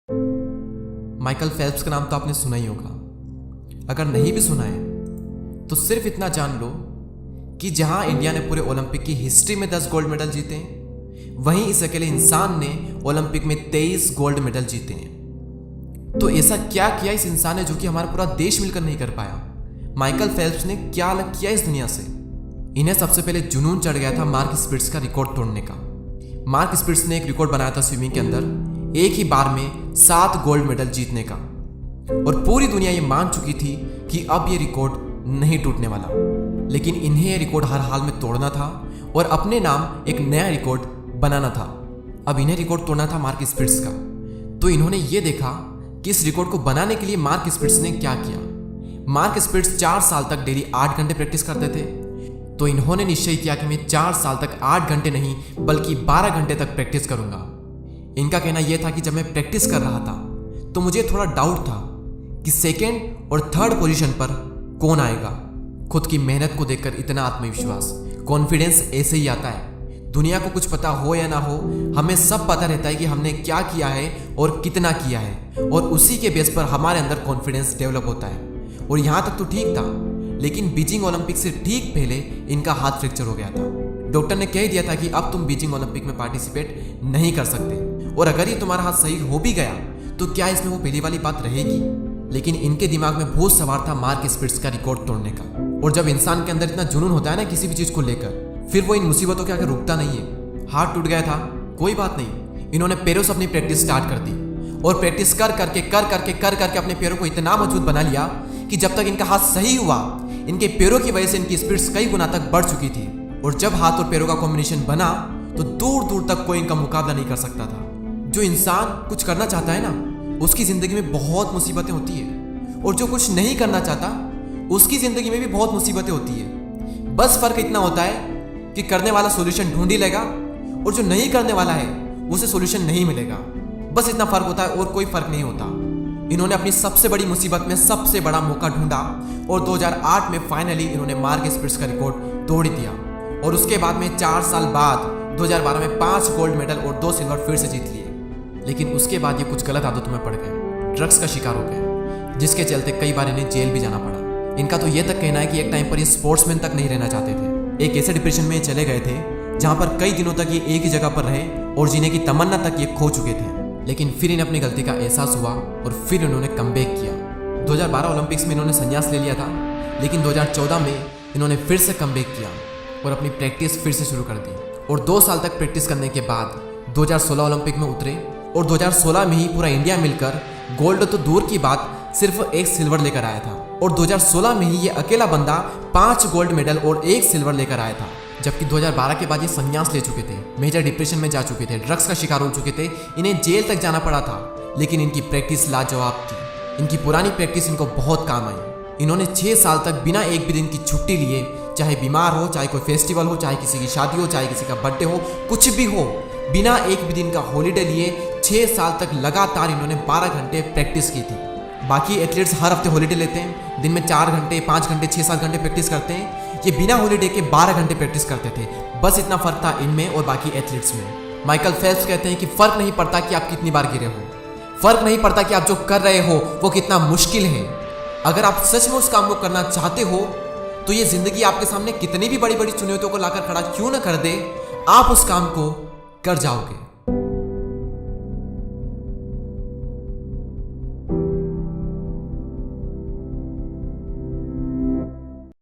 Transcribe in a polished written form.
Michael Phelps का नाम तो आपने सुना ही होगा। अगर नहीं भी सुना है तो सिर्फ इतना जान लो कि जहां इंडिया ने पूरे ओलंपिक की हिस्ट्री में 10 गोल्ड मेडल जीते हैं, वहीं इस अकेले इंसान ने ओलंपिक में 23 गोल्ड मेडल जीते हैं। तो ऐसा क्या किया इस इंसान ने जो कि हमारा पूरा देश मिलकर नहीं कर पाया? माइकल फेल्प्स ने क्या अलग किया इस दुनिया से? इन्हें सबसे पहले जुनून चढ़ गया था मार्क स्पिट्स का रिकॉर्ड तोड़ने का। मार्क स्पिट्स ने एक रिकॉर्ड बनाया था स्विमिंग के अंदर, एक ही बार में 7 गोल्ड मेडल जीतने का, और पूरी दुनिया ये मान चुकी थी कि अब ये रिकॉर्ड नहीं टूटने वाला। लेकिन इन्हें ये रिकॉर्ड हर हाल में तोड़ना था और अपने नाम एक नया रिकॉर्ड बनाना था। अब इन्हें रिकॉर्ड तोड़ना था मार्क स्पिट्स का। तो इन्होंने ये देखा कि इस रिकॉर्ड को बनाने के लिए मार्क स्पिट्स ने क्या किया। मार्क स्पिट्स 4 साल तक डेली 8 घंटे प्रैक्टिस करते थे। तो इन्होंने निश्चय किया कि मैं 4 साल तक 8 घंटे नहीं बल्कि 12 घंटे तक प्रैक्टिस करूंगा। इनका कहना यह था कि जब मैं प्रैक्टिस कर रहा था तो मुझे थोड़ा डाउट था कि सेकेंड और थर्ड पोजीशन पर कौन आएगा। खुद की मेहनत को देखकर इतना आत्मविश्वास, कॉन्फिडेंस ऐसे ही आता है। दुनिया को कुछ पता हो या ना हो, हमें सब पता रहता है कि हमने क्या किया है और कितना किया है, और उसी के बेस पर हमारे अंदर कॉन्फिडेंस डेवलप होता है। और यहाँ तक तो ठीक था, लेकिन बीजिंग ओलंपिक से ठीक पहले इनका हाथ फ्रैक्चर हो गया था। डॉक्टर ने कह दिया था कि अब तुम बीजिंग ओलंपिक में पार्टिसिपेट नहीं कर सकते, और अगर ये तुम्हारा हाथ सही हो भी गया तो क्या इसमें वो पहली वाली बात रहेगी? लेकिन इनके दिमाग में भूत सवार था मार्क स्पिट्स का रिकॉर्ड तोड़ने का। और जब इंसान के अंदर इतना जुनून होता है ना किसी भी चीज को लेकर, फिर वो इन मुसीबतों के आगे रुकता नहीं है। हाथ टूट गया था, कोई बात नहीं, इन्होंने पैरों से अपनी प्रैक्टिस स्टार्ट कर दी, और प्रैक्टिस कर करके अपने पैरों को इतना मजबूत बना लिया कि जब तक इनका हाथ सही हुआ, इनके पैरों की वजह से इनकी स्पीड्स कई गुना तक बढ़ चुकी थी। और जब हाथ और पैरों का कॉम्बिनेशन बना तो दूर दूर तक कोई इनका मुकाबला नहीं कर सकता था। जो इंसान कुछ करना चाहता है ना, उसकी जिंदगी में बहुत मुसीबतें होती है, और जो कुछ नहीं करना चाहता उसकी जिंदगी में भी बहुत मुसीबतें होती है। बस फर्क इतना होता है कि करने वाला सॉल्यूशन ढूंढ ही लेगा, और जो नहीं करने वाला है उसे सॉल्यूशन नहीं मिलेगा। बस इतना फर्क होता है और कोई फर्क नहीं होता। इन्होंने अपनी सबसे बड़ी मुसीबत में सबसे बड़ा मौका ढूंढा, और 2008 में फाइनली इन्होंने मार्क स्पिट्स का रिकॉर्ड तोड़ दिया। और उसके बाद में 4 साल बाद 2012 में 5 गोल्ड मेडल और 2 सिल्वर फिर से जीत लिए। लेकिन उसके बाद ये कुछ गलत आदतों में पड़ गए, ड्रग्स का शिकार हो गए, जिसके चलते कई बार इन्हें जेल भी जाना पड़ा। इनका तो ये तक कहना है कि एक टाइम पर ये स्पोर्ट्समैन तक नहीं रहना चाहते थे। एक ऐसे डिप्रेशन में चले गए थे जहां पर कई दिनों तक ये एक ही जगह पर रहे और जीने की तमन्ना तक ये खो चुके थे। लेकिन फिर इन्हें अपनी गलती का एहसास हुआ और फिर इन्होंने कमबैक किया। 2012 ओलंपिक्स में इन्होंने संन्यास ले लिया था, लेकिन 2014 में इन्होंने फिर से कमबैक किया और अपनी प्रैक्टिस फिर से शुरू कर दी। और 2 साल तक प्रैक्टिस करने के बाद 2016 ओलंपिक में उतरे, और 2016 में ही पूरा इंडिया मिलकर गोल्ड तो दूर की बात सिर्फ 1 सिल्वर लेकर आया था। और 2016 में ही ये अकेला बंदा 5 गोल्ड मेडल और 1 सिल्वर लेकर आया था। जबकि 2012 के बाद ये संन्यास ले चुके थे, मेजर डिप्रेशन में जा चुके थे, ड्रग्स का शिकार हो चुके थे, इन्हें जेल तक जाना पड़ा था। लेकिन इनकी प्रैक्टिस लाजवाब थी। इनकी पुरानी प्रैक्टिस इनको बहुत काम आई। इन्होंने 6 साल तक बिना एक भी दिन की छुट्टी लिए, चाहे बीमार हो, चाहे कोई फेस्टिवल हो, चाहे किसी की शादी हो, चाहे किसी का बर्थडे हो, कुछ भी हो, बिना एक भी दिन का हॉलीडे लिए 6 साल तक लगातार इन्होंने 12 घंटे प्रैक्टिस की थी। बाकी एथलीट्स हर हफ्ते हॉलीडे लेते हैं, दिन में 4 घंटे, 5 घंटे, 6-7 घंटे प्रैक्टिस करते हैं। ये बिना हॉलीडे के 12 घंटे प्रैक्टिस करते थे। बस इतना फर्क था इनमें और बाकी एथलीट्स में। माइकल फेल्प्स कहते हैं कि फर्क नहीं पड़ता कि आप कितनी बार गिरे हो, फर्क नहीं पड़ता कि आप जो कर रहे हो वो कितना मुश्किल है। अगर आप सच में उस काम को करना चाहते हो तो ये जिंदगी आपके सामने कितनी भी बड़ी बड़ी चुनौतियों को लाकर खड़ा क्यों न कर दे, आप उस काम को कर जाओगे।